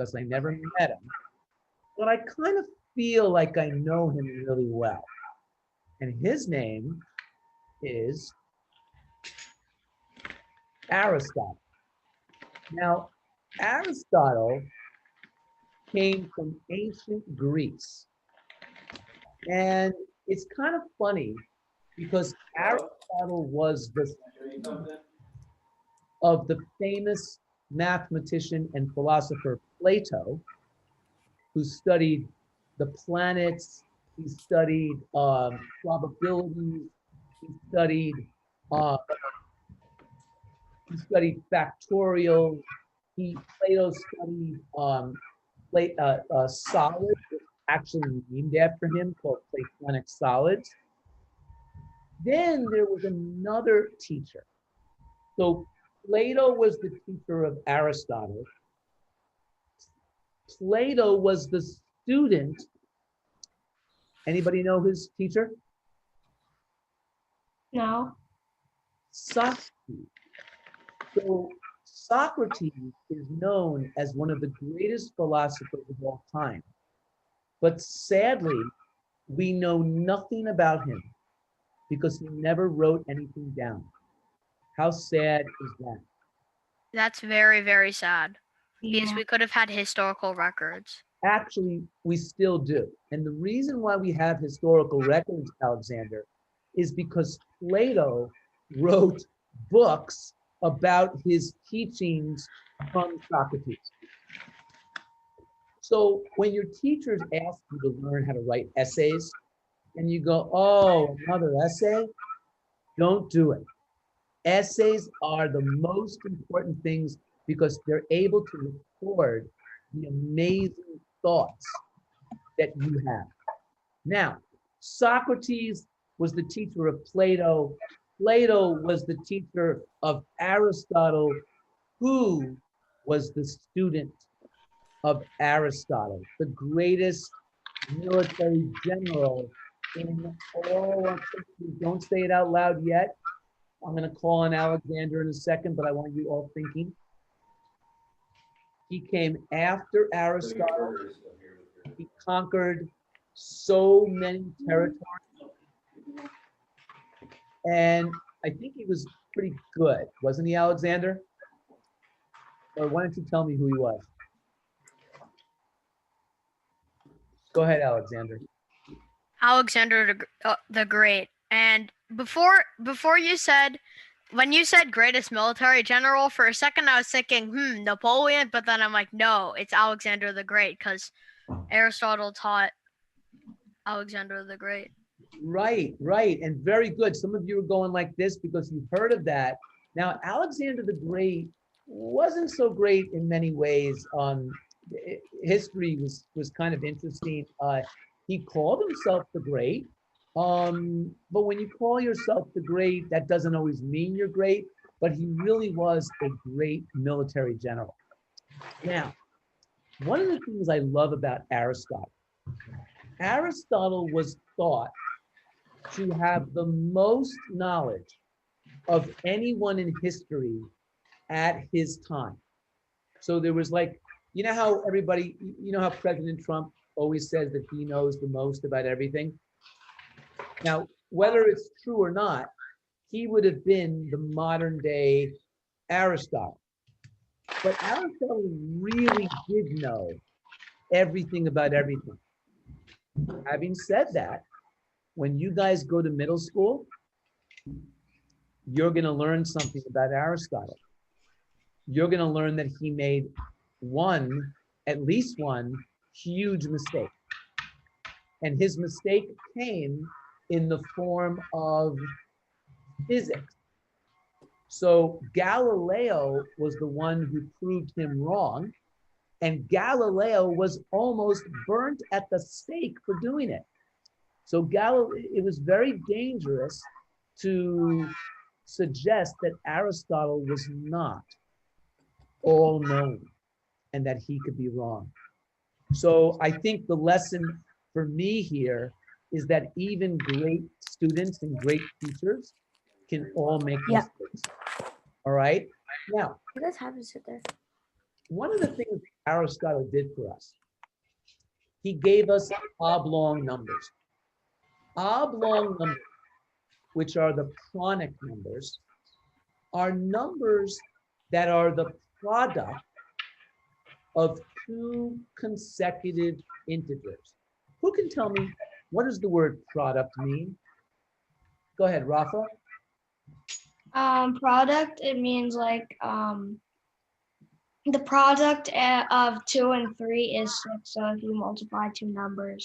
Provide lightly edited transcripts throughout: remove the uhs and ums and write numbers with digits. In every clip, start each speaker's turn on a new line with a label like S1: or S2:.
S1: because I never met him, but I kind of feel like I know him really well. And his name is Aristotle. Now, Aristotle came from ancient Greece. And it's kind of funny because Aristotle was the student of the famous mathematician and philosopher Plato, who studied the planets, he studied probabilities, he studied uh, factorial. Plato studied solids, actually named after him, called Platonic solids. Then there was another teacher. So Plato was the teacher of Aristotle. Plato was the student. Anybody know his teacher?
S2: No.
S1: Socrates. So Socrates is known as one of the greatest philosophers of all time. But sadly, we know nothing about him because he never wrote anything down. How sad is that?
S3: That's very, very sad.
S2: Yeah.
S3: Because we could have had historical records.
S1: Actually, we still do. And the reason why we have historical records, Alexander, is because Plato wrote books about his teachings from Socrates. So when your teachers ask you to learn how to write essays, and you go, oh, another essay, don't do it. Essays are the most important things because they're able to record the amazing thoughts that you have. Now, Socrates was the teacher of Plato. Plato was the teacher of Aristotle, who was the student of Aristotle, the greatest military general in all of history. Don't say it out loud yet. I'm going to call on Alexander in a second, but I want you all thinking. He came after Aristotle. He conquered so many territories. And I think he was pretty good, wasn't he, Alexander? Or why don't you tell me who he was? Go ahead, Alexander.
S3: Alexander the Great. And before you said, when you said greatest military general, for a second I was thinking, Napoleon, but then I'm like, no, it's Alexander the Great, because Aristotle taught Alexander the Great.
S1: Right, right, and very good. Some of you are going like this because you've heard of that. Now, Alexander the Great wasn't so great in many ways. History was kind of interesting. He called himself the Great, but when you call yourself the Great, that doesn't always mean you're great, but he really was a great military general. Now, one of the things I love about Aristotle was thought to have the most knowledge of anyone in history at his time. So there was like, you know how everybody, you know how President Trump always says that he knows the most about everything? Now, whether it's true or not, he would have been the modern day Aristotle. But Aristotle really did know everything about everything. Having said that, when you guys go to middle school, you're going to learn something about Aristotle. You're going to learn that he made at least one huge mistake. And his mistake came in the form of physics. So Galileo was the one who proved him wrong, and Galileo was almost burnt at the stake for doing it. So it was very dangerous to suggest that Aristotle was not all knowing and that he could be wrong. So I think the lesson for me here is that even great students and great teachers can all make mistakes. All right. Now,
S2: You guys have to sit there.
S1: one of the things Aristotle did for us. He gave us oblong numbers. Oblong numbers, which are the chronic numbers, are numbers that are the product of two consecutive integers. Who can tell me, what does the word product mean? Go ahead, Rafa.
S2: Product, it means like the product of 2 and 3 is 6. So if you multiply two numbers.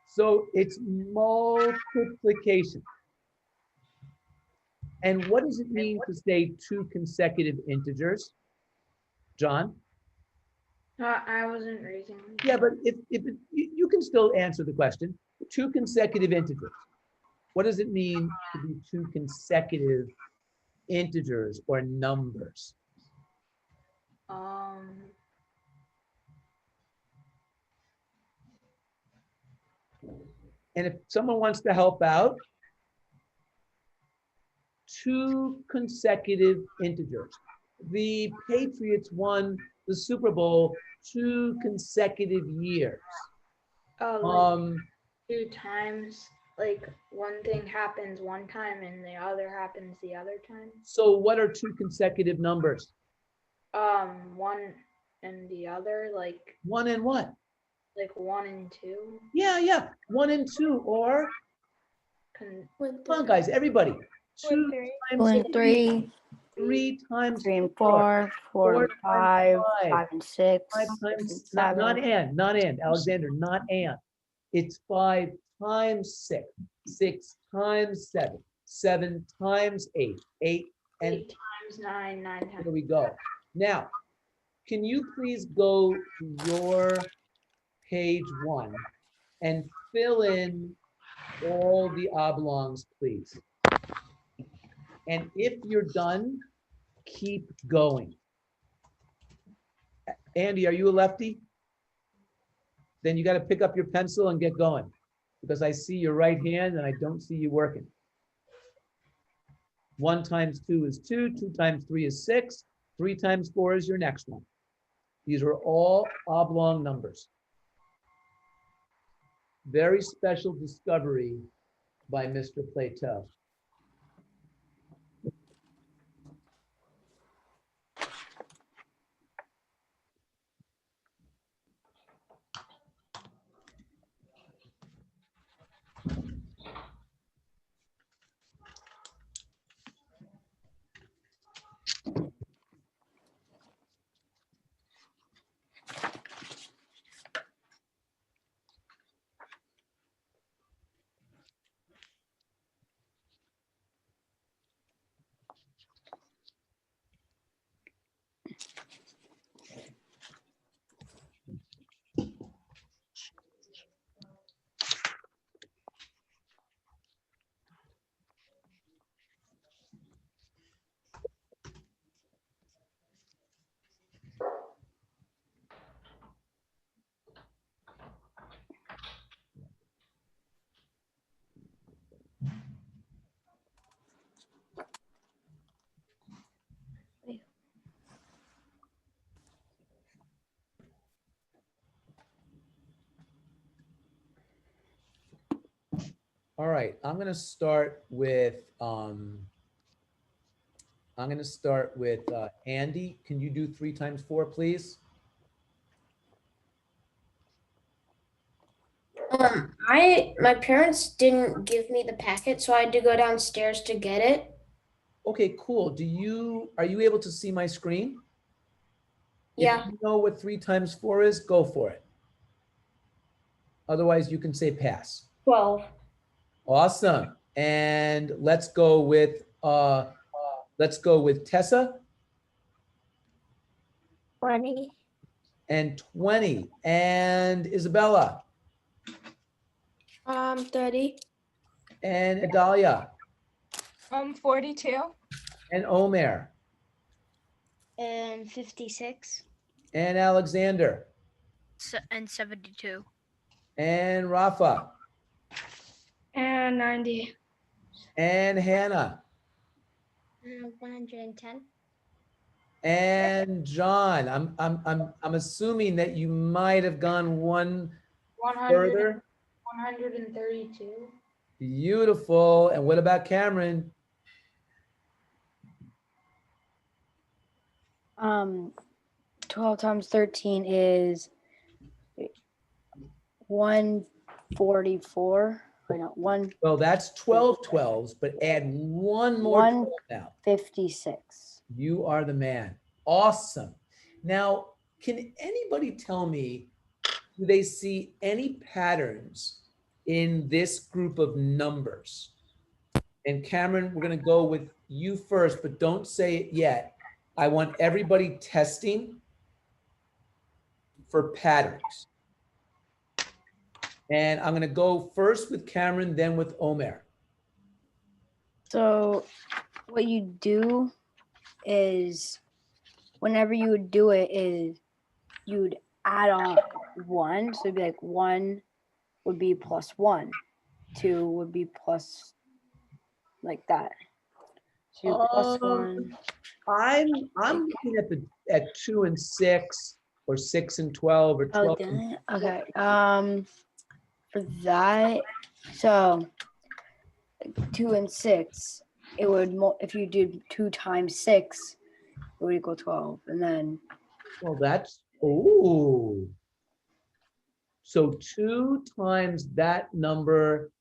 S1: So it's multiplication. And what does it mean to say two consecutive integers? John?
S4: I wasn't raising.
S1: Yeah, but if you can still answer the question. Two consecutive integers. What does it mean to be two consecutive integers or numbers? And if someone wants to help out, two consecutive integers. The Patriots won the Super Bowl 2 consecutive years.
S4: Like 2 times, like one thing happens one time and the other happens the other time.
S1: So what are two consecutive numbers?
S4: One and the other, like
S1: One and what?
S4: like 1 and 2.
S1: Yeah. 1 and 2, or come on, guys, everybody. 2 times
S5: 2 and 3,
S1: 3 times
S5: 3 and
S1: 4,
S5: 4, 4 and 5,
S1: 5,
S5: 5 and 6,
S1: 5
S5: 6
S1: times,
S5: and
S1: not
S5: 7.
S1: and, Alexander, not and. It's 5 times 6, 6 times 7, 7 times 8, 8 and
S4: 8 times 9, 9 times.
S1: here we go. Now, can you please go to your page 1 and fill in all the oblongs, please? And if you're done, keep going. Andy, are you a lefty? Then you got to pick up your pencil and get going, because I see your right hand and I don't see you working. 1 times 2 is 2, 2 times 3 is 6, 3 times 4 is your next one. These are all oblong numbers. Very special discovery by Mr. Plateau. All right, I'm going to start with Andy. Can you do 3 times 4, please?
S6: My parents didn't give me the packet, so I had to go downstairs to get it.
S1: Okay, cool. Are you able to see my screen?
S6: Yeah.
S1: If you know what 3 times 4 is, go for it. Otherwise, you can say pass.
S6: 12.
S1: Awesome. And let's go with Tessa.
S5: 20.
S1: And 20. And Isabella.
S6: 30.
S1: And Adalia.
S7: 42.
S1: And Omer.
S2: And 56.
S1: And Alexander.
S3: And 72.
S1: And Rafa.
S2: And 90.
S1: And Hannah.
S2: 110.
S1: And John, I'm assuming that you might have gone one
S4: 100,
S1: further.
S4: 132.
S1: Beautiful. And what about Cameron?
S5: 12 times 13 is 144. Wait, no,
S1: Well, that's 12 12s, but add one more 12 now.
S5: 156.
S1: You are the man. Awesome. Now, can anybody tell me, do they see any patterns in this group of numbers? And Cameron, we're going to go with you first, but don't say it yet. I want everybody testing for patterns. And I'm going to go first with Cameron, then with Omer.
S5: So what you do is whenever you would do it is you'd add on 1. So it'd be like 1 would be plus 1. 2 would be plus like that. So you plus 1.
S1: I'm looking at 2 and 6 or 6 and 12 or 12.
S5: Oh, dang it. Okay. For that, so 2 and 6, it would if you did 2 times 6, it would equal 12, and then
S1: Well, that's, oh. So 2 times that number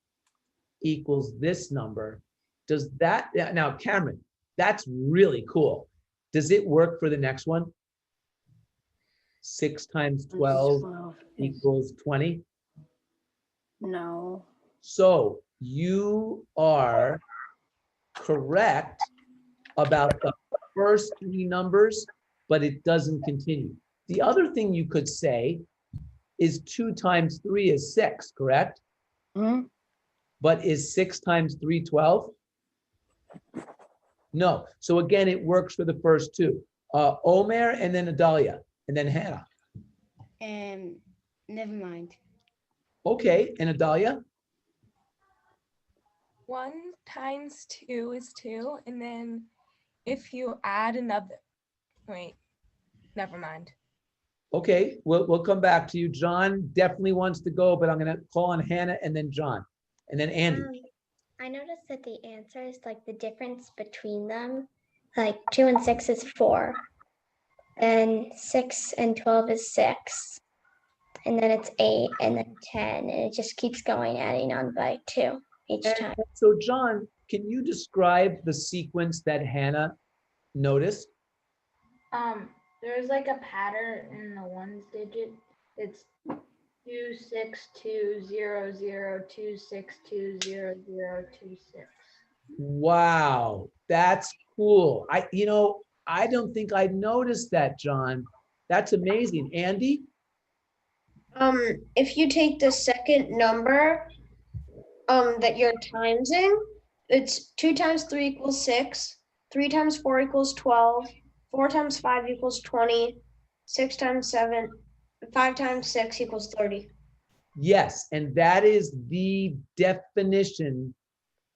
S1: equals this number. Does that, now Cameron, that's really cool. Does it work for the next one? 6 times 12 equals 20?
S5: No.
S1: So you are correct about the first 3 numbers, but it doesn't continue. The other thing you could say is 2 times 3 is 6, correct?
S5: Mhm.
S1: But is 6 times 3 12? No. So again, it works for the first 2. Omer and then Adalia and then Hannah.
S6: Never mind.
S1: Okay, and Adalia?
S7: 1 times 2 is 2. And then if you add another, wait, never mind.
S1: Okay, we'll come back to you. John definitely wants to go, but I'm going to call on Hannah and then John and then Andy.
S8: I noticed that the answers, like the difference between them, like 2 and 6 is 4, and 6 and 12 is 6, and then it's 8, and then 10, and it just keeps going, adding on by 2 each time.
S1: So John, can you describe the sequence that Hannah noticed?
S4: There's like a pattern in the ones digit. It's 26200262026.
S1: Wow, that's cool. I don't think I noticed that, John. That's amazing. Andy?
S6: If you take the second number that you're timesing, it's 2 times 3 equals 6, 3 times 4 equals 12, 4 times 5 equals 20, 6 times 7, 5 times 6 equals 30.
S1: Yes, and that is the definition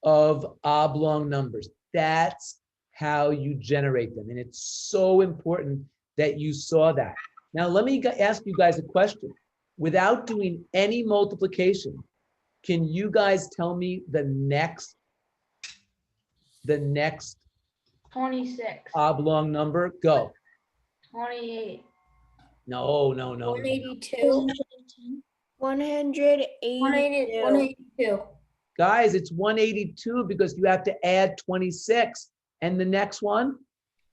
S1: of oblong numbers. That's how you generate them. And it's so important that you saw that. Now, let me ask you guys a question. Without doing any multiplication, can you guys tell me the next
S4: 26.
S1: oblong number? Go.
S4: 28.
S1: No.
S6: 182.
S5: 182.
S6: 182.
S1: Guys, it's 182 because you have to add 26. And the next one?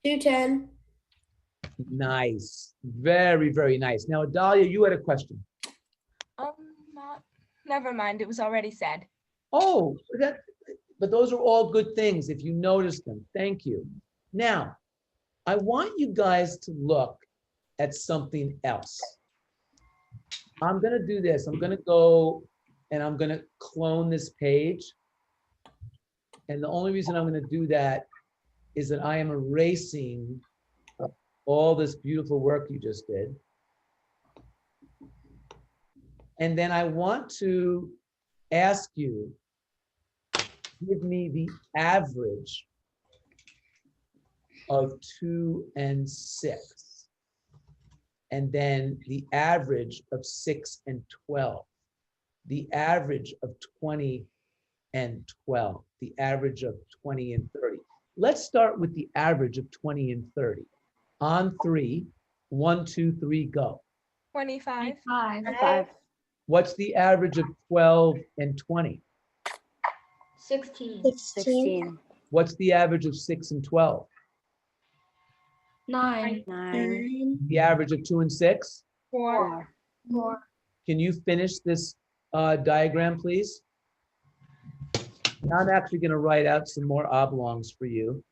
S6: 210.
S1: Nice. Very, very nice. Now, Adalia, you had a question.
S7: Never mind. It was already said.
S1: Oh, but those are all good things if you notice them. Thank you. Now, I want you guys to look at something else. I'm going to do this. I'm going to go and I'm going to clone this page. And the only reason I'm going to do that is that I am erasing all this beautiful work you just did. And then I want to ask you, give me the average of 2 and 6. And then the average of 6 and 12. The average of 20 and 12. The average of 20 and 30. Let's start with the average of 20 and 30. On 3, 1, 2, 3, go.
S7: 25.
S5: 5.
S1: What's the average of 12 and 20?
S4: 16.
S5: 16.
S1: What's the average of 6 and 12?
S2: 9.
S5: 9.
S1: The average of 2 and 6?
S7: 4.
S2: 4.
S1: Can you finish this diagram, please? I'm actually going to write out some more oblongs for you.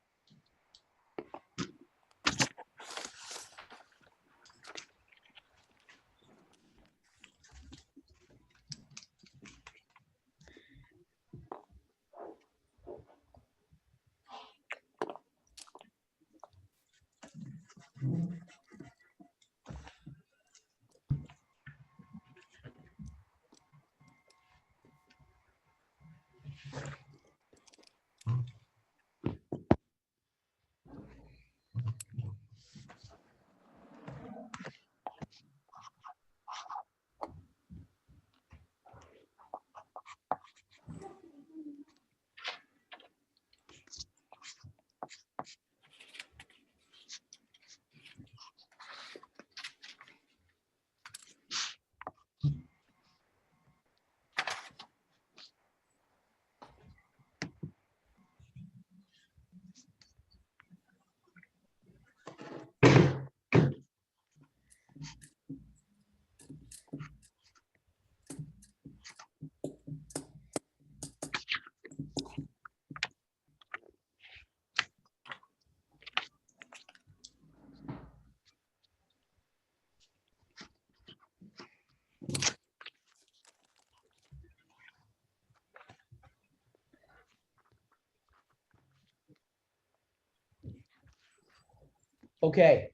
S1: Okay.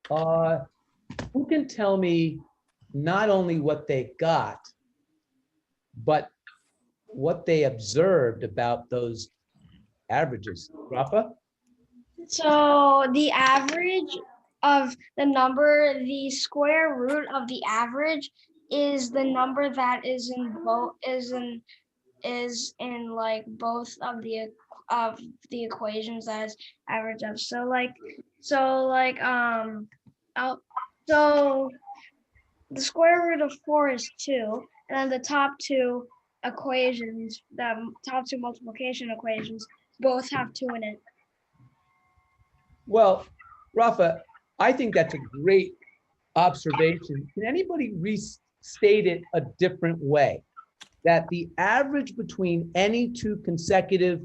S1: Who can tell me not only what they got, but what they observed about those averages? Rafa?
S2: So the average of the number, the square root of the average is the number that is in both is in like both of the equations that is average of. So the square root of 4 is 2, and then the top two equations, the top two multiplication equations, both have 2 in it.
S1: Well, Rafa, I think that's a great observation. Can anybody restate it a different way? That the average between any two consecutive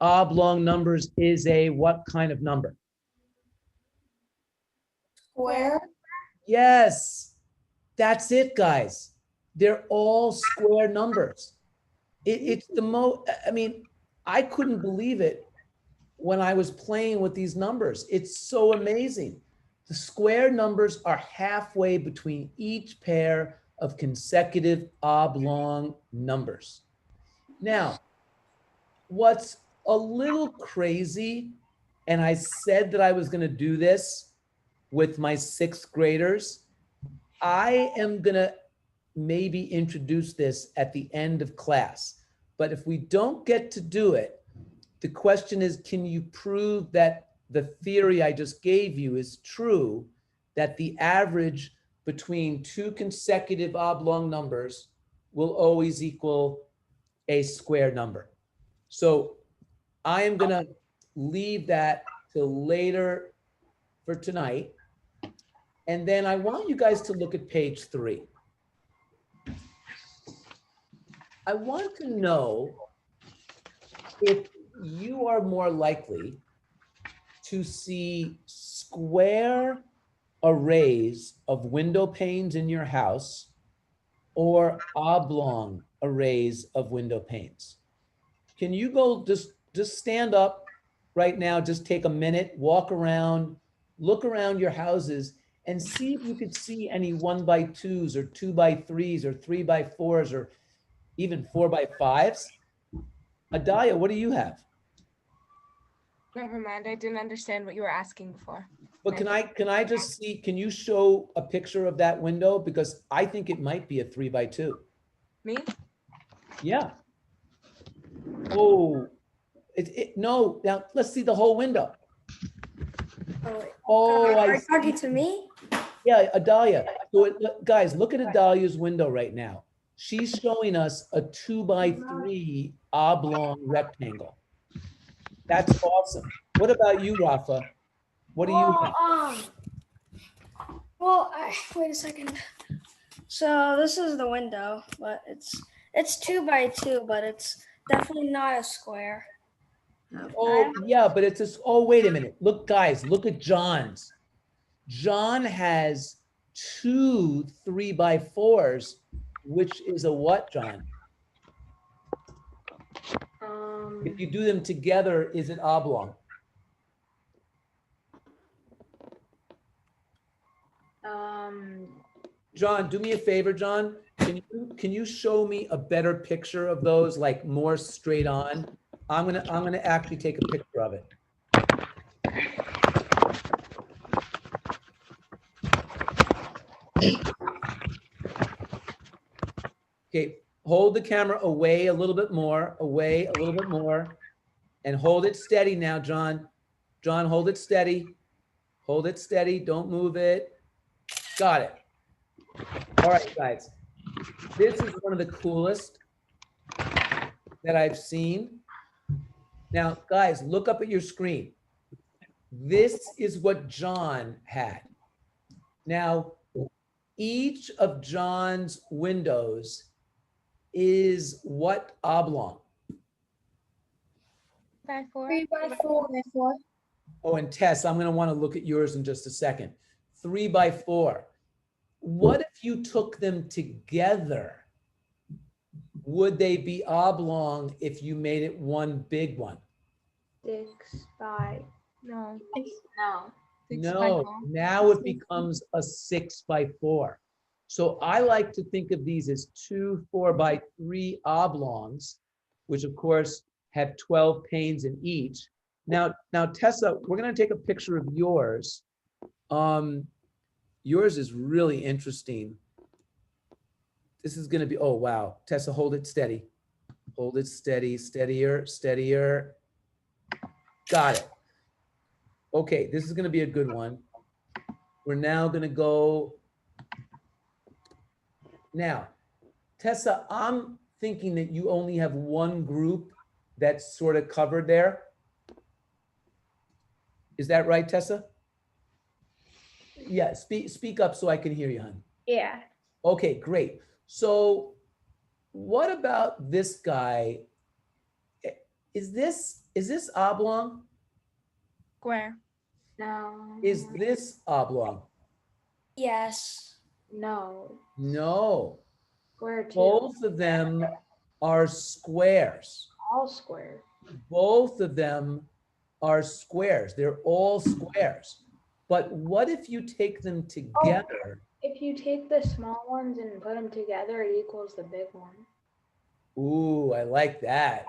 S1: oblong numbers is a what kind of number?
S6: Square.
S1: Yes, that's it, guys. They're all square numbers. It's the most, I mean, I couldn't believe it when I was playing with these numbers. It's so amazing. The square numbers are halfway between each pair of consecutive oblong numbers. Now, what's a little crazy, and I said that I was going to do this with my 6th graders, I am going to maybe introduce this at the end of class. But if we don't get to do it, the question is, can you prove that the theory I just gave you is true, that the average between two consecutive oblong numbers will always equal a square number? So I am going to leave that till later for tonight. And then I want you guys to look at page 3. I want to know if you are more likely to see square arrays of window panes in your house or oblong arrays of window panes. Can you go just stand up right now, just take a minute, walk around, look around your houses and see if you could see any 1x2s or 2x3s or 3x4s or even 4x5s. Adalia, what do you have?
S7: Never mind. I didn't understand what you were asking before.
S1: But can I just see, can you show a picture of that window? Because I think it might be a 3x2.
S7: Me?
S1: Yeah. Oh, no, now let's see the whole window. Oh,
S9: Are
S1: I
S9: you talking
S1: see.
S9: to me?
S1: Yeah, Adalia. So guys, look at Adalia's window right now. She's showing us a 2x3 oblong rectangle. That's awesome. What about you, Rafa? What do you think?
S2: Wait a second. So this is the window, but it's 2 by 2, but it's definitely not a square.
S1: Oh, yeah, but it's just, oh, wait a minute. Look, guys, look at John's. John has 2 3x4s, which is a what, John? If you do them together, is it oblong? John, do me a favor, John. Can you show me a better picture of those, like more straight on? I'm gonna actually take a picture of it. Okay, hold the camera away a little bit more, away a little bit more, and hold it steady now, John. John, hold it steady. Hold it steady, don't move it. Got it. All right, guys. This is one of the coolest that I've seen. Now, guys, look up at your screen. This is what John had. Now, each of John's windows is what oblong?
S7: 3x4.
S2: 3 by 4.
S1: Oh, and Tess, I'm going to want to look at yours in just a second. 3x4. What if you took them together? Would they be oblong if you made it one big one?
S4: 6 by,
S7: No.
S4: no.
S7: 6 by
S1: No,
S7: 4.
S1: now it becomes a 6x4. So I like to think of these as 2 4x3 oblongs, which of course have 12 panes in each. Now Tessa, we're going to take a picture of yours. Yours is really interesting. This is going to be, oh, wow. Tessa, hold it steady. Hold it steady, steadier, steadier. Got it. Okay, this is going to be a good one. We're now going to go. Now, Tessa, I'm thinking that you only have one group that's sort of covered there. Is that right, Tessa? Yeah, speak up so I can hear you, hon.
S2: Yeah.
S1: Okay, great. So what about this guy? Is this oblong?
S7: Square.
S4: No.
S1: Is this oblong?
S2: Yes.
S4: No.
S1: No.
S4: Square too.
S1: Both of them are squares.
S4: All square.
S1: Both of them are squares. They're all squares. But what if you take them together?
S4: If you take the small ones and put them together, it equals the big one.
S1: Ooh, I like that.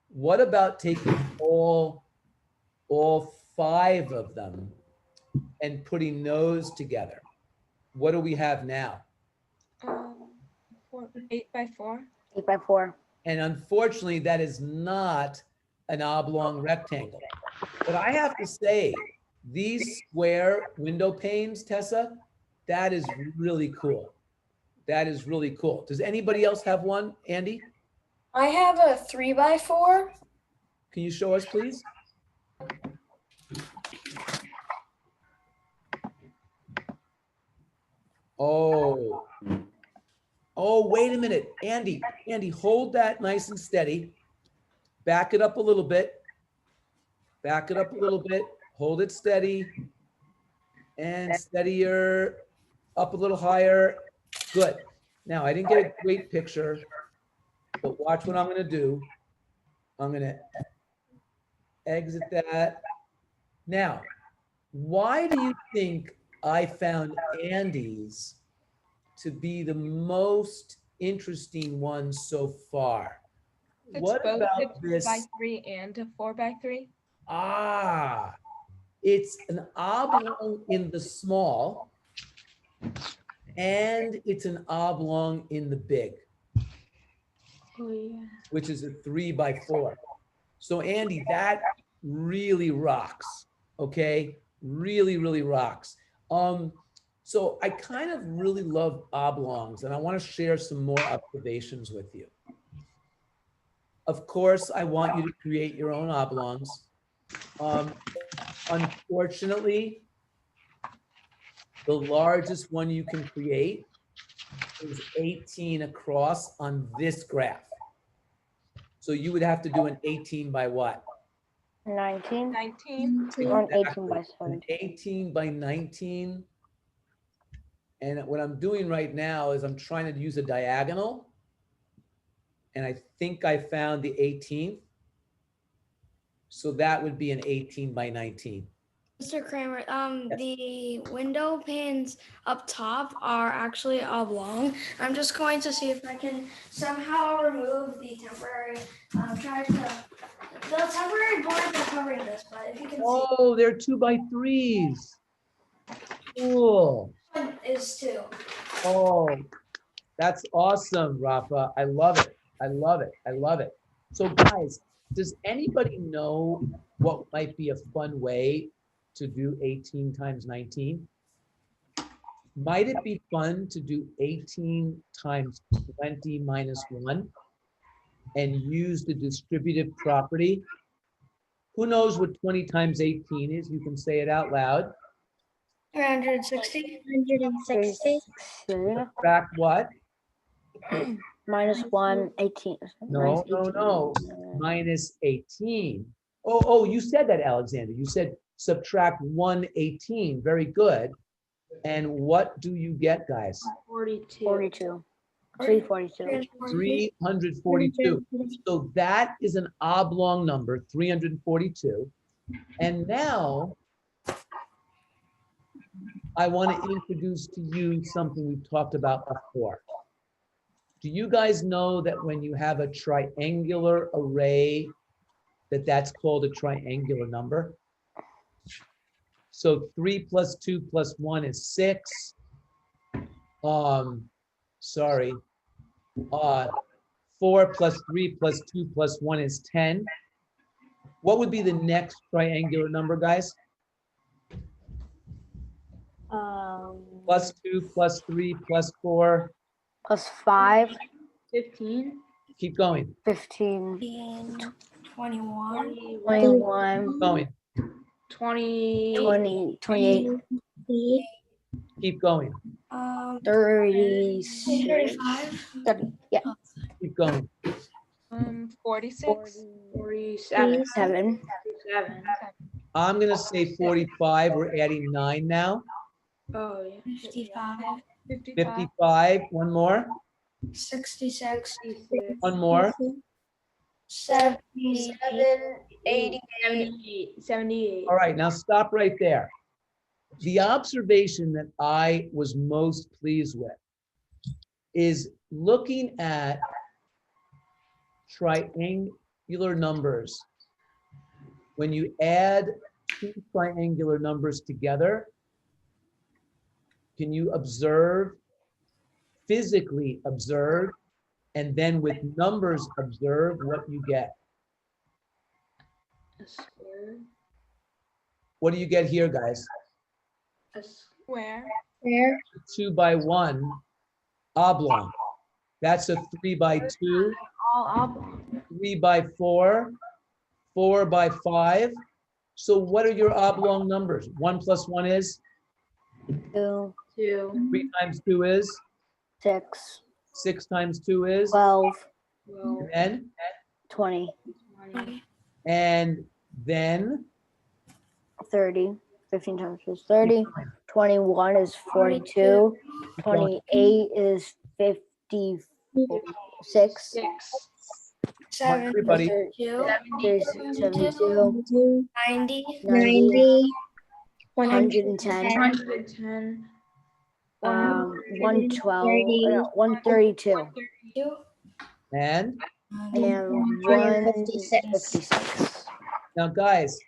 S1: What about taking all 5 of them and putting those together? What do we have now?
S7: 8 by 4.
S5: 8 by 4.
S1: And unfortunately, that is not an oblong rectangle. But I have to say, these square window panes, Tessa, that is really cool. That is really cool. Does anybody else have one, Andy?
S2: I have a 3 by 4.
S1: Can you show us, please? Oh, wait a minute. Andy, hold that nice and steady. Back it up a little bit. Back it up a little bit. Hold it steady. And steadier. Up a little higher. Good. Now, I didn't get a great picture, but watch what I'm going to do. I'm going to exit that. Now, why do you think I found Andy's to be the most interesting one so far?
S7: It's
S1: What
S7: both
S1: about
S7: a 2
S1: this?
S7: by 3 and a 4 by 3.
S1: Ah, it's an oblong in the small and it's an oblong in the big,
S4: Oh, yeah.
S1: which is a 3x4. So Andy, that really rocks, okay? Really, really rocks. So I kind of really love oblongs and I want to share some more observations with you. Of course, I want you to create your own oblongs. Unfortunately, the largest one you can create is 18 across on this graph. So you would have to do an 18 by what?
S5: 19.
S7: 19.
S5: Or an 18
S1: Exactly.
S5: by
S1: An
S5: 17.
S1: 18 by 19. And what I'm doing right now is I'm trying to use a diagonal. And I think I found the 18th. So that would be an 18 by 19.
S2: Mr. Kramer,
S1: Yes.
S2: the window panes up top are actually oblong. I'm just going to see if I can somehow remove the temporary, the temporary board that's covering this, but if you can see,
S1: Oh, they're 2x3s. Cool.
S2: one is 2.
S1: Oh, that's awesome, Rafa. I love it. I love it. I love it. So guys, does anybody know what might be a fun way to do 18 times 19? Might it be fun to do 18 times 20 minus 1 and use the distributive property? Who knows what 20 times 18 is? You can say it out loud.
S2: 360.
S8: 160.
S1: Subtract what?
S5: Minus 1, 18.
S1: No, no, no. Minus 18. Oh, you said that, Alexander. You said subtract 118. Very good. And what do you get, guys?
S4: 42.
S5: 42. 342.
S1: 342. So that is an oblong number, 342. And now I want to introduce to you something we've talked about before. Do you guys know that when you have a triangular array, that's called a triangular number? So 3 plus 2 plus 1 is 6. Sorry. 4 plus 3 plus 2 plus 1 is 10. What would be the next triangular number, guys? Plus 2 plus 3 plus 4.
S5: Plus 5.
S4: 15.
S1: Keep going.
S5: 15.
S2: 21.
S5: 21.
S1: Keep going.
S4: 20.
S5: 28.
S1: Keep going.
S5: 36.
S2: 35.
S5: 30. Yeah.
S1: Keep going.
S7: 46.
S4: 47.
S5: 7.
S4: 7.
S1: I'm going to say 45. We're adding 9 now.
S4: Oh, yeah.
S2: 55.
S7: 55.
S1: 55. One more.
S2: 66.
S1: One more.
S2: 70.
S4: 78. 78.
S1: All right, now stop right there. The observation that I was most pleased with is looking at triangular numbers. When you add two triangular numbers together, can you observe, physically observe, and then with numbers observe what you get?
S4: A square.
S1: What do you get here, guys?
S4: A
S7: Where?
S1: 2 by 1 oblong. That's a 3 by 2,
S4: all oblong.
S1: 3 by 4, 4 by 5. So what are your oblong numbers? 1 plus 1 is?
S5: 2.
S4: 2.
S1: 3 times 2 is?
S5: 6.
S1: 6 times 2 is?
S5: 12.
S4: 12.
S1: And
S5: 20.
S4: 20.
S1: and then
S5: 30. 15 times 2 is 30. 21 is 42. 28 is 56.
S4: 6.
S2: 7.
S1: everybody.
S5: 72.
S2: 90.
S5: 90.
S8: 110.
S4: 110.
S5: 112. 132.
S1: And
S5: And
S8: 156.
S5: 156.
S1: now, guys,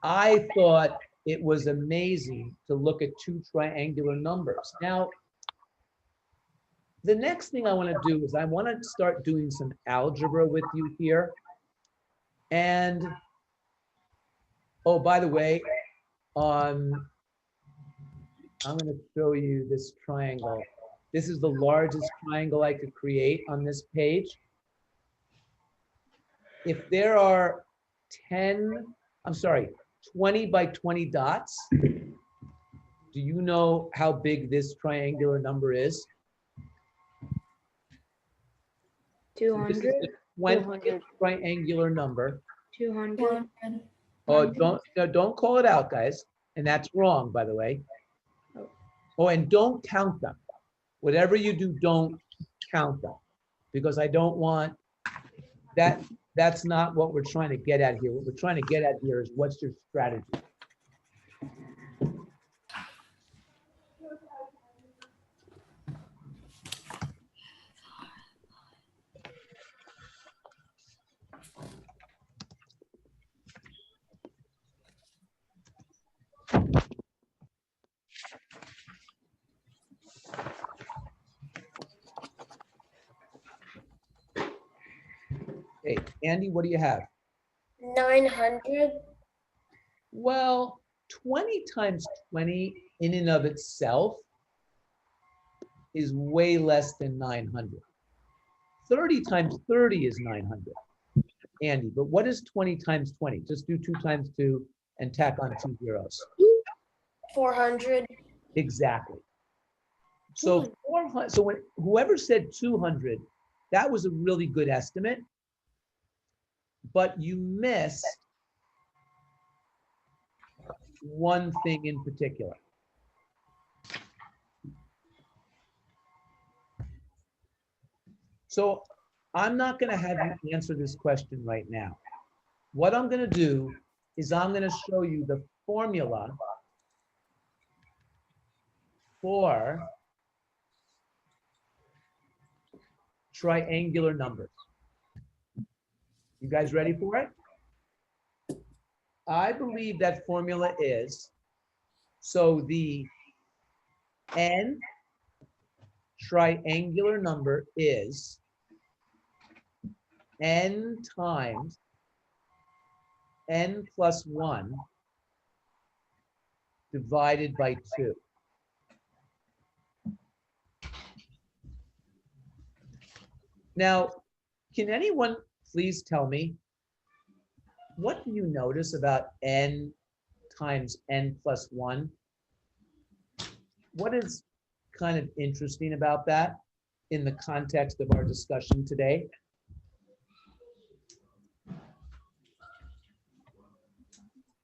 S1: I thought it was amazing to look at two triangular numbers. Now, the next thing I want to do is I want to start doing some algebra with you here. And, oh, by the way, I'm going to show you this triangle. This is the largest triangle I could create on this page. If there are 20 by 20 dots, do you know how big this triangular number is? This is
S4: 200.
S1: the 20th triangular number.
S4: 200.
S1: Oh, don't call it out, guys. And that's wrong, by the way. Oh, and don't count them. Whatever you do, don't count them. Because I don't want that. That's not what we're trying to get at here. What we're trying to get at here is what's your strategy? Hey, Andy, what do you have?
S6: 900.
S1: Well, 20 times 20 in and of itself is way less than 900. 30 times 30 is 900, Andy, but what is 20 times 20? Just do 2 times 2 and tack on 2 zeros.
S6: 400.
S1: Exactly. So 400, so when whoever said 200, that was a really good estimate, but you missed one thing in particular. So I'm not going to have you answer this question right now. What I'm going to do is I'm going to show you the formula for triangular numbers. You guys ready for it? I believe that formula is, so the n triangular number is n times n plus 1 divided by 2. Now, can anyone please tell me, what do you notice about n times n plus 1? What is kind of interesting about that in the context of our discussion today?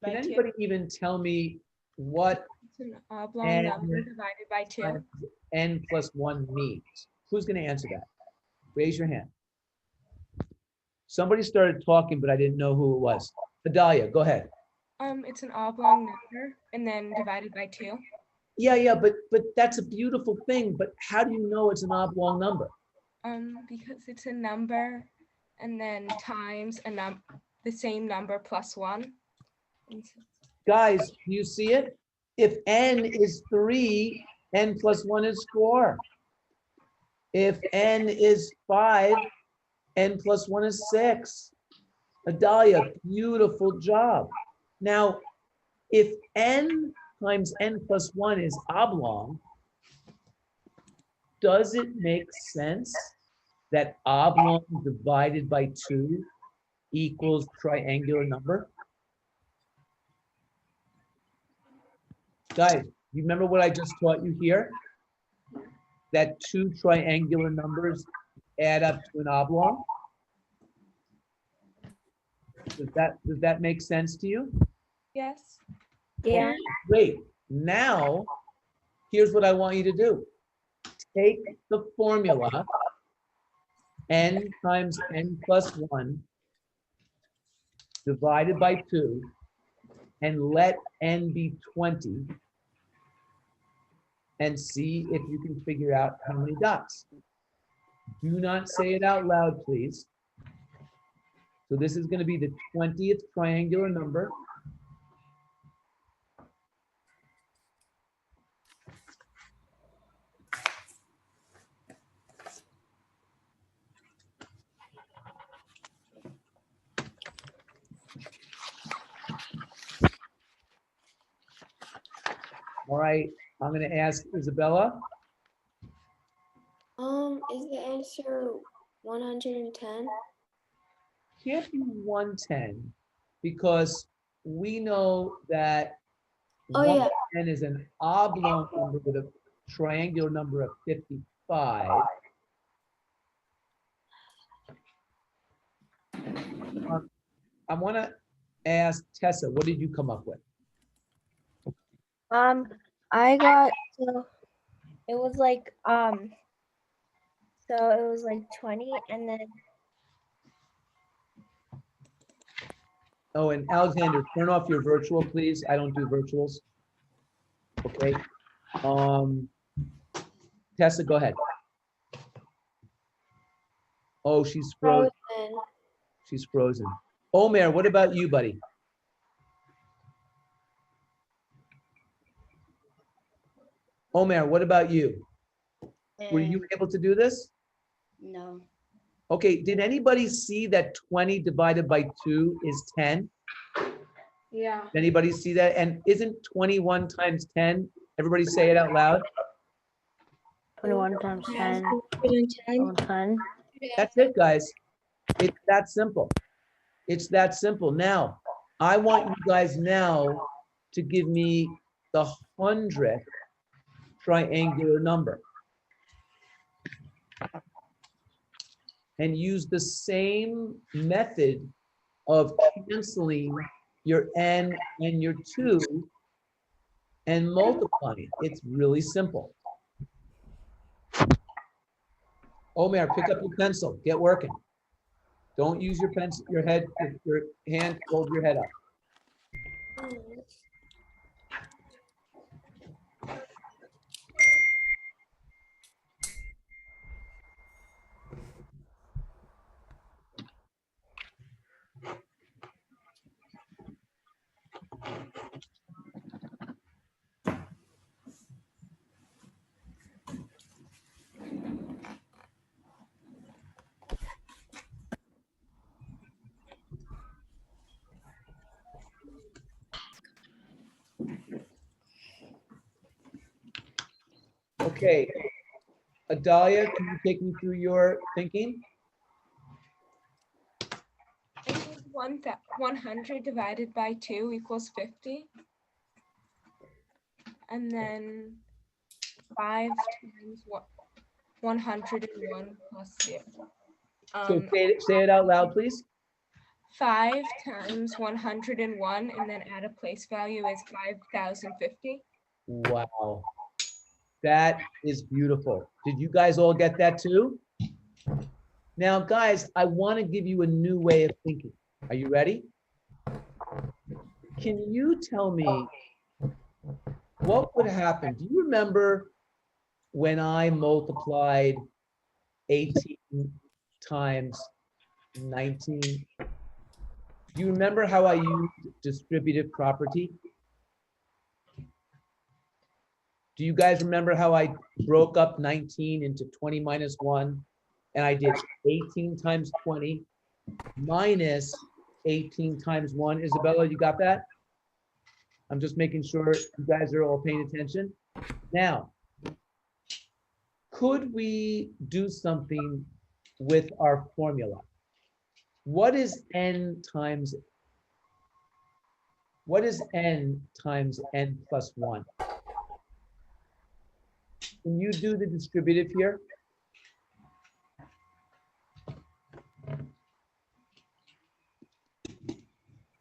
S1: Can anybody even tell me what
S7: It's an oblong
S1: n
S7: number divided by 2.
S1: times n plus 1 means? Who's going to answer that? Raise your hand. Somebody started talking, but I didn't know who it was. Adalia, go ahead.
S7: It's an oblong number and then divided by 2.
S1: Yeah, but that's a beautiful thing. But how do you know it's an oblong number?
S7: Because it's a number and then times the same number plus 1.
S1: Guys, do you see it? If n is 3, n plus 1 is 4. If n is 5, n plus 1 is 6. Adalia, beautiful job. Now, if n times n plus 1 is oblong, does it make sense that oblong divided by 2 equals triangular number? Guys, you remember what I just taught you here? That 2 triangular numbers add up to an oblong? Does that make sense to you?
S7: Yes.
S2: Yeah.
S1: Great. Now, here's what I want you to do. Take the formula n times n plus 1 divided by 2 and let n be 20 and see if you can figure out how many dots. Do not say it out loud, please. So this is going to be the 20th triangular number. All right, I'm gonna ask Isabella.
S8: Is the answer 110?
S1: Can't be 110 because we know that
S8: Oh, yeah.
S1: 110 is an oblong number with a triangular number of 55. I want to ask Tessa, what did you come up with?
S9: I got, so it was like, so it was like 20 and then,
S1: Oh, and Alexander, turn off your virtual, please. I don't do virtuals. Okay. Tessa, go ahead. Oh, she's frozen. She's frozen. Omer, what about you, buddy? Omer, what about you? Were you able to do this?
S5: No.
S1: Okay, did anybody see that 20 divided by 2 is 10?
S4: Yeah.
S1: Did anybody see that? And isn't 21 times 10? Everybody say it out loud.
S5: 21 times 10. 10.
S1: That's it, guys. It's that simple. It's that simple. Now, I want you guys now to give me the 100th triangular number. And use the same method of canceling your n and your 2 and multiplying. It's really simple. Omer, pick up your pencil. Get working. Don't use your pencil, your head, your hand, hold your head up. Okay. Adalia, can you take me through your thinking?
S7: 100 divided by 2 equals 50. And then 5 times 101 plus 0.
S1: So say it out loud, please.
S7: 5 times 101 and then add a place value is 5,050.
S1: Wow. That is beautiful. Did you guys all get that too? Now, guys, I want to give you a new way of thinking. Are you ready? Can you tell me what would happen? Do you remember when I multiplied 18 times 19? Do you remember how I used distributive property? Do you guys remember how I broke up 19 into 20 minus 1? And I did 18 times 20 minus 18 times 1. Isabella, you got that? I'm just making sure you guys are all paying attention. Now, could we do something with our formula? What is n times n plus 1? Can you do the distributive here?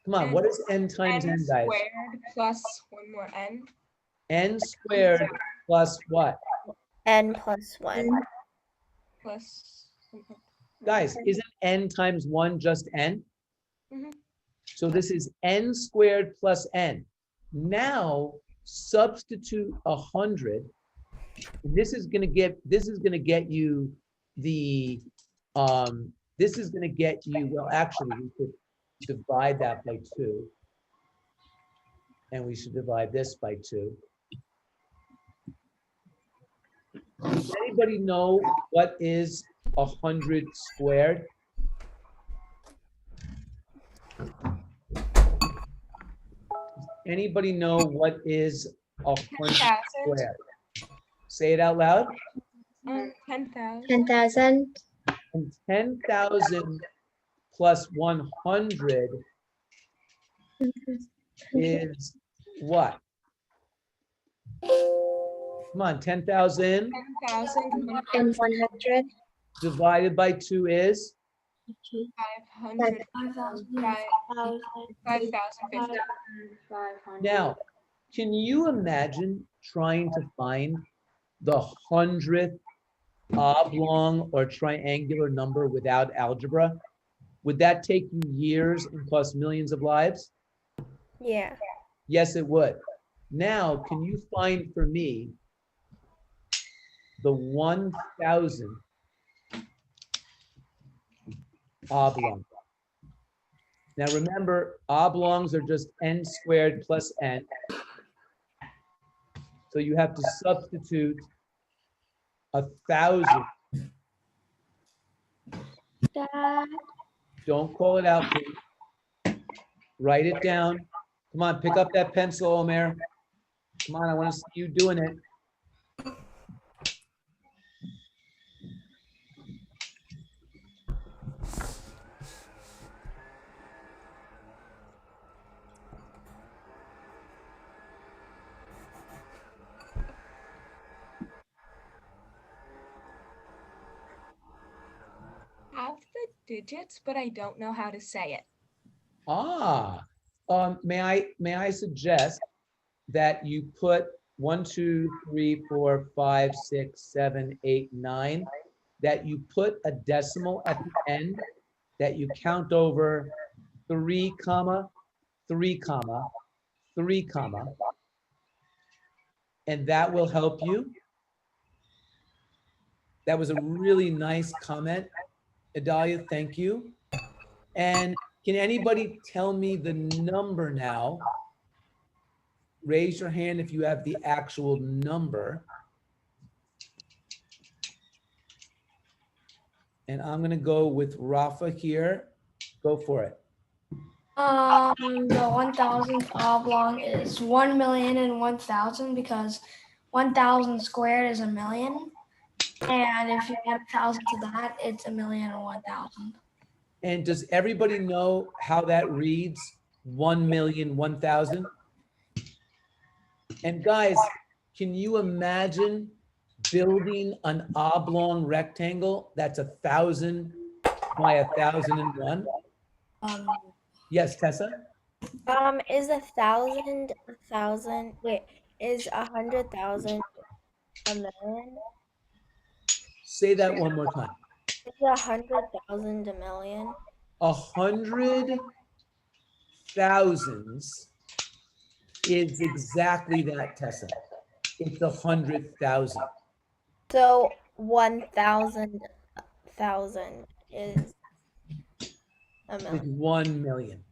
S1: Come on, what is n times n, guys?
S7: Squared plus one more n.
S1: N squared plus what?
S9: n plus 1.
S7: Plus.
S1: Guys, isn't n times 1 just n?
S7: Mhm.
S1: So this is n squared plus n. Now substitute 100. This is gonna get you the well, actually we could divide that by 2. And we should divide this by 2. Does anybody know what is 100 squared? Does anybody know what is 100
S7: 10,000.
S1: squared. Say it out loud.
S7: 10,000.
S8: 10,000.
S1: And 10,000 plus 100 is what? Come on, 10,000
S7: 10,000.
S8: And 100.
S1: divided by 2 is?
S7: 500. 5,050.
S4: 500.
S1: Now, can you imagine trying to find the 100th oblong or triangular number without algebra? Would that take you years and cost millions of lives?
S9: Yeah.
S1: Yes, it would. Now, can you find for me the 1,000th oblong? Now remember, oblongs are just n squared plus n. So you have to substitute 1,000.
S9: Dad.
S1: Don't call it out, please. Write it down. Come on, pick up that pencil, Omer. Come on, I want to see you doing it.
S7: I have the digits, but I don't know how to say it.
S1: May I suggest that you put 1, 2, 3, 4, 5, 6, 7, 8, 9, that you put a decimal at the end, that you count over 3, 3, 3, and that will help you. That was a really nice comment, Adalia, thank you. And can anybody tell me the number now? Raise your hand if you have the actual number. And I'm gonna go with Rafa here. Go for it.
S2: The 1,000th oblong is 1,001,000 because 1,000 squared is a million. And if you add 1,000 to that, it's 1,001,000.
S1: And does everybody know how that reads? 1,001,000? And guys, can you imagine building an oblong rectangle that's 1,000 by 1,001? Yes, Tessa?
S9: Is 1,000 1,000? Wait, is 100,000 a million?
S1: Say that one more time.
S9: Is 100,000 a million?
S1: 100 thousands is exactly that, Tessa. It's 100,000.
S9: So 1,000 is a
S1: It's
S9: million.
S1: 1 million.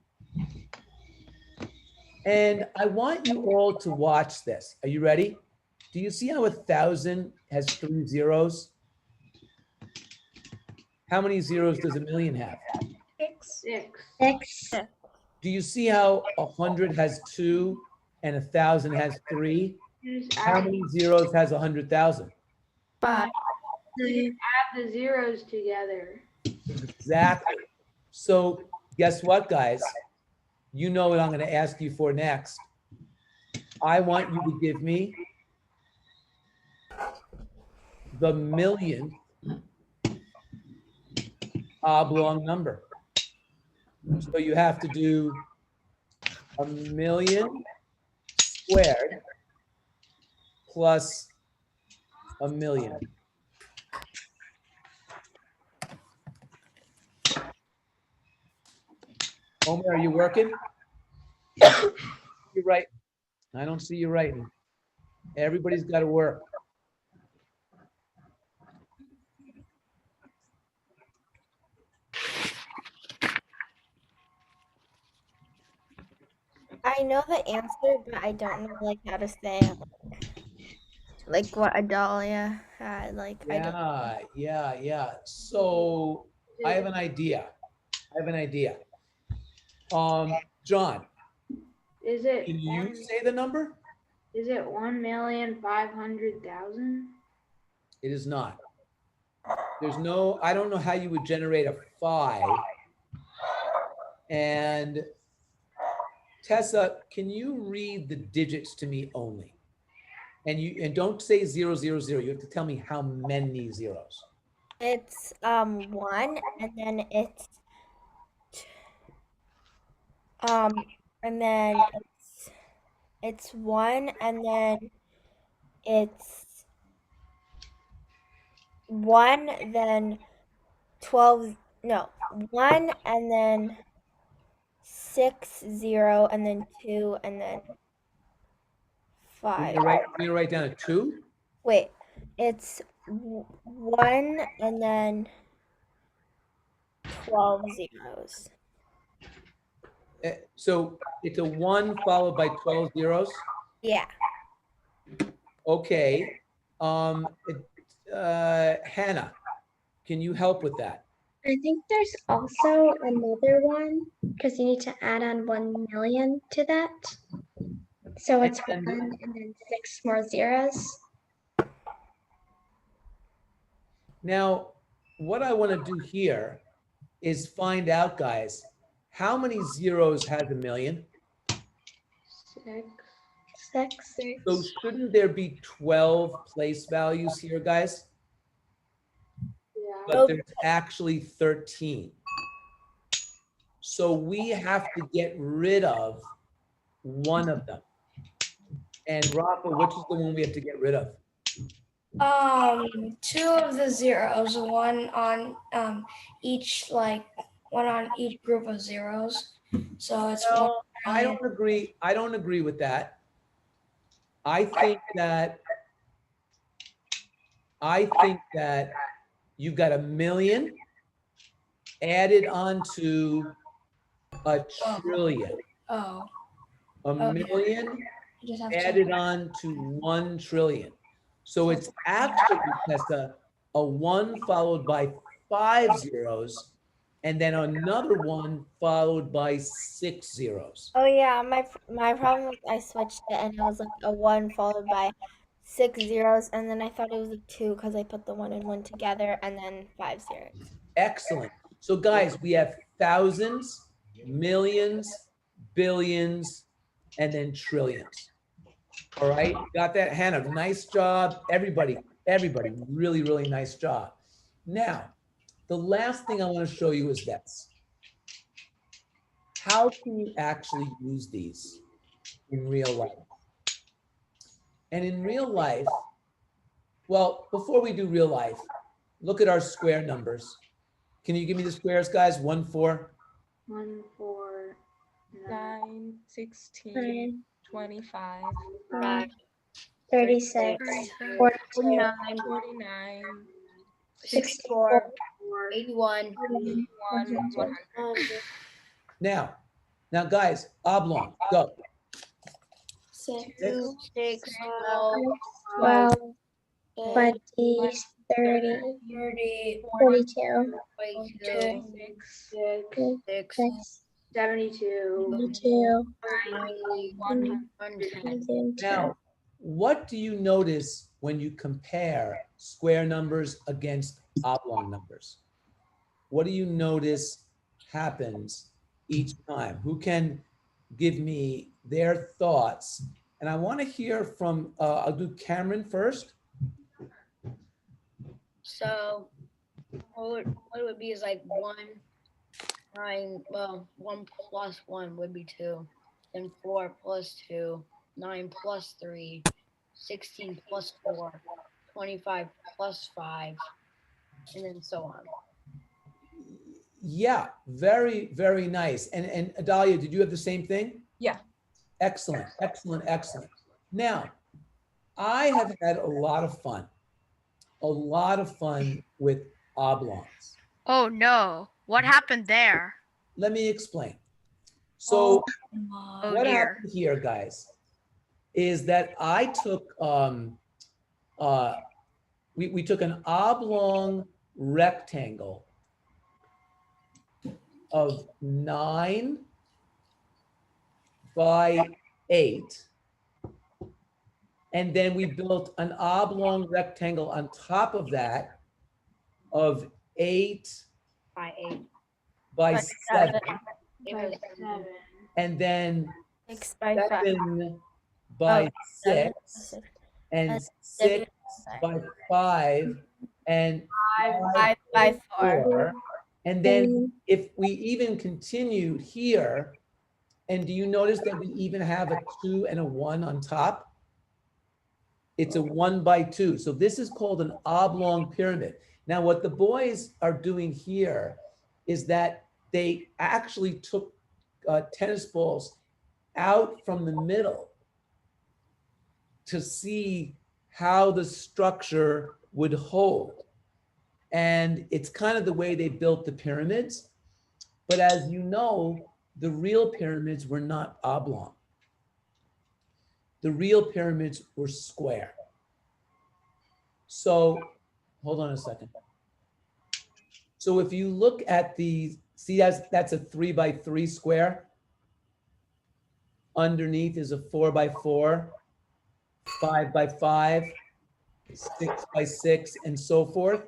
S1: And I want you all to watch this. Are you ready? Do you see how 1,000 has 3 zeros? How many zeros does a million have?
S4: 6.
S1: Do you see how 100 has 2 and 1,000 has 3? How many zeros has 100,000?
S9: 5.
S4: You add the zeros together.
S1: Exactly. So guess what, guys? You know what I'm going to ask you for next. I want you to give me the millionth oblong number. So you have to do 1,000,000 squared plus 1,000,000. Omer, are you working? You're right. I don't see you writing. Everybody's got to work.
S9: I know the answer, but I don't know like how to say it. Like what Adalia had. Like I don't.
S1: Yeah. So I have an idea. John,
S4: Is it
S1: can you say the number?
S4: Is it 1,500,000?
S1: It is not. There's no, I don't know how you would generate a 5. And Tessa, can you read the digits to me only? And don't say 0, 0, 0. You have to tell me how many zeros.
S9: It's 1, and then it's 1, and then it's 1, then 12, no, 1, and then 6, 0, and then 2, and then
S1: You're
S9: 5.
S1: gonna write down a 2?
S9: Wait, it's 1, and then 12 zeros.
S1: So it's a 1 followed by 12 zeros?
S9: Yeah.
S1: Okay. Hannah, can you help with that?
S8: I think there's also another one because you need to add on 1 million to that. So it's
S1: And-
S8: 1 and then 6 more zeros.
S1: Now, what I want to do here is find out, guys, how many zeros has a million?
S4: 6.
S8: 6.
S1: So shouldn't there be 12 place values here, guys?
S4: Yeah.
S1: But there's actually 13. So we have to get rid of one of them. And Rafa, which is the one we have to get rid of?
S2: 2 of the zeros, one on each group of zeros. So it's
S1: No, I don't agree. I don't agree with that. I think that you've got a million added onto a trillion.
S2: Oh,
S1: A million
S2: you just have to.
S1: added on to 1 trillion. So it's actually, Tessa, a 1 followed by 5 zeros, and then another 1 followed by 6 zeros.
S9: Oh yeah, my problem was I switched it and it was like a 1 followed by 6 zeros, and then I thought it was a 2 because I put the 1 and 1 together, and then 5 zeros.
S1: Excellent. So guys, we have thousands, millions, billions, and then trillions. All right, got that? Hannah, nice job. Everybody, really, really nice job. Now, the last thing I want to show you is this. How can you actually use these in real life? And in real life, well, before we do real life, look at our square numbers. Can you give me the squares, guys? 1, 4.
S4: 1, 4,
S7: 9, 16,
S8: 9,
S7: 25,
S8: 36,
S3: 37.
S8: 42,
S7: 49,
S8: 64,
S5: 81.
S7: 100.
S1: Now, guys, Oblong, go.
S8: 6,
S5: 6,
S8: 12,
S9: 12,
S8: 20, 30,
S9: 30,
S8: 42,
S5: 22,
S7: 6,
S8: 6,
S4: 72,
S8: 72,
S5: 110.
S8: 22.
S1: Now, what do you notice when you compare square numbers against oblong numbers? What do you notice happens each time? Who can give me their thoughts? And I want to hear from, I'll do Cameron first.
S5: So what it would be is like 1 plus 1 would be 2. Then 4 plus 2, 9 plus 3, 16 plus 4, 25 plus 5, and then so on.
S1: Yeah, very, very nice. And Adalia, did you have the same thing?
S7: Yeah.
S1: Excellent, excellent, excellent. Now, I have had a lot of fun with oblongs.
S3: Oh no. What happened there?
S1: Let me explain. So
S3: Oh
S1: what
S3: dear.
S1: happened here, guys, is that I took, we took an oblong rectangle of 9 by 8, And then we built an oblong rectangle on top of that of 8
S5: By 8.
S1: by
S6: By
S1: 7.
S6: 7.
S1: And then
S6: 6 by 5.
S1: 7 by
S6: Oh, 7 by
S1: 6.
S6: 6.
S1: And
S6: And
S1: 6
S6: 7
S1: by 5. And
S6: 5 by 4.
S1: 4. And then if we even continued here, and do you notice that we even have a 2 and a 1 on top? It's a 1 by 2. So this is called an oblong pyramid. Now, what the boys are doing here is that they actually took tennis balls out from the middle to see how the structure would hold. And it's kind of the way they built the pyramids. But as you know, the real pyramids were not oblong. The real pyramids were square. So hold on a second. So if you look at the, see that's a 3 by 3 square. Underneath is a 4 by 4, 5 by 5, 6 by 6, and so forth.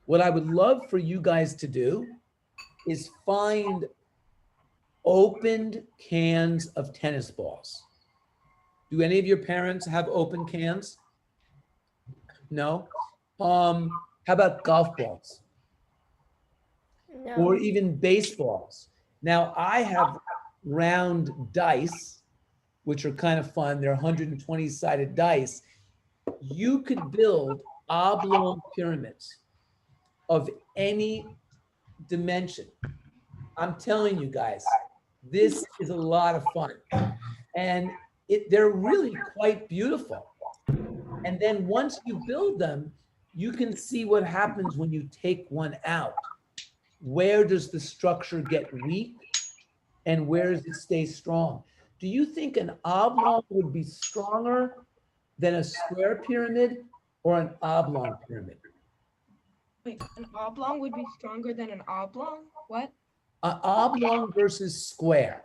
S1: What I would love for you guys to do is find opened cans of tennis balls. Do any of your parents have open cans? No? How about golf balls?
S6: No.
S1: Or even baseballs? Now, I have round dice, which are kind of fun. They're 120-sided dice. You could build oblong pyramids of any dimension. I'm telling you guys, this is a lot of fun. And they're really quite beautiful. And then once you build them, you can see what happens when you take one out. Where does the structure get weak and where does it stay strong? Do you think an oblong would be stronger than a square pyramid or an oblong pyramid?
S7: Wait, an oblong would be stronger than an oblong? What?
S1: An oblong versus square.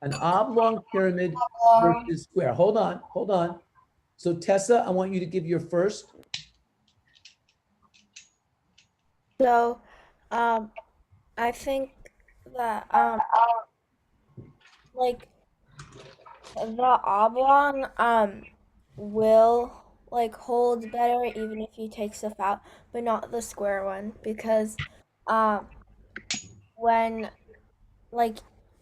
S1: An oblong pyramid versus square. Hold on, hold on. So Tessa, I want you to give your first.
S9: So, I think that like the oblong will like hold better even if you take stuff out, but not the square one because um when like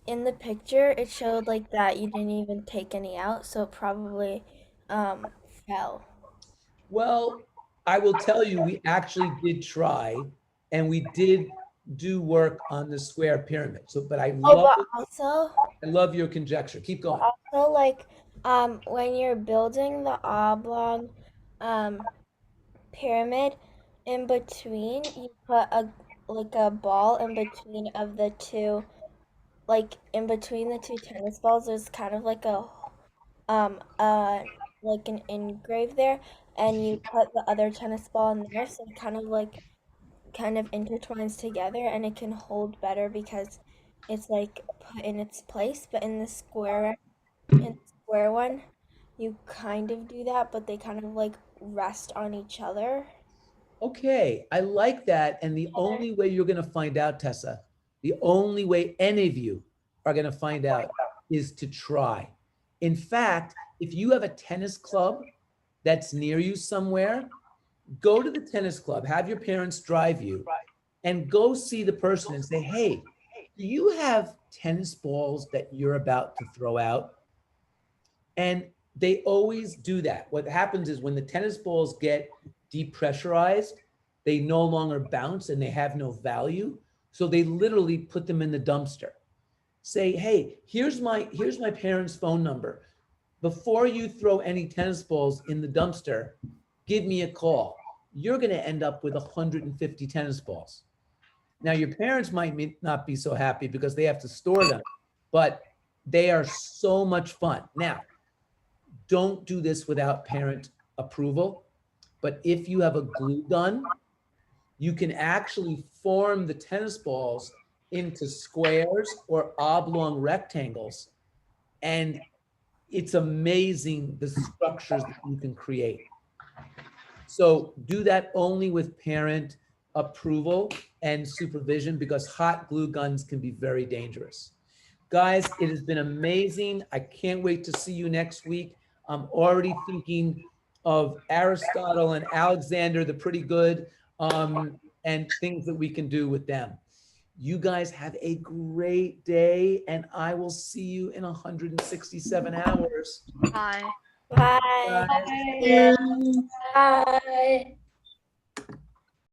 S9: in the picture it showed like that you didn't even take any out, so it probably fell.
S1: Well, I will tell you, we actually did try and we did do work on the square pyramid. So, but I
S9: Oh,
S1: love,
S9: but also
S1: I love your conjecture. Keep going.
S9: also like when you're building the oblong pyramid, in between you put a like a ball in between of the two, like in between the two tennis balls there's kind of like a um uh like an engrave there, and you put the other tennis ball in there so it kind of intertwines together and it can hold better because it's like put in its place. But in the square one you kind of do that, but they kind of like rest on each other.
S1: Okay, I like that. And the only way you're going to find out, Tessa, the only way any of you are going to find out is to try. In fact, if you have a tennis club that's near you somewhere, go to the tennis club, have your parents drive you, and go see the person and say, hey, do you have tennis balls that you're about to throw out? And they always do that. What happens is when the tennis balls get depressurized, they no longer bounce and they have no value. So they literally put them in the dumpster. Say, hey, here's my parents' phone number. Before you throw any tennis balls in the dumpster, give me a call. You're going to end up with 150 tennis balls. Now, your parents might not be so happy because they have to store them, but they are so much fun. Now, don't do this without parent approval, but if you have a glue gun, you can actually form the tennis balls into squares or oblong rectangles. And it's amazing the structures that you can create. So do that only with parent approval and supervision, because hot glue guns can be very dangerous. Guys, it has been amazing. I can't wait to see you next week. I'm already thinking of Aristotle and Alexander, the pretty good, and things that we can do with them. You guys have a great day, and I will see you in 167 hours.
S3: Bye.
S9: Bye.
S1: Guys.
S9: Yeah.
S6: Bye.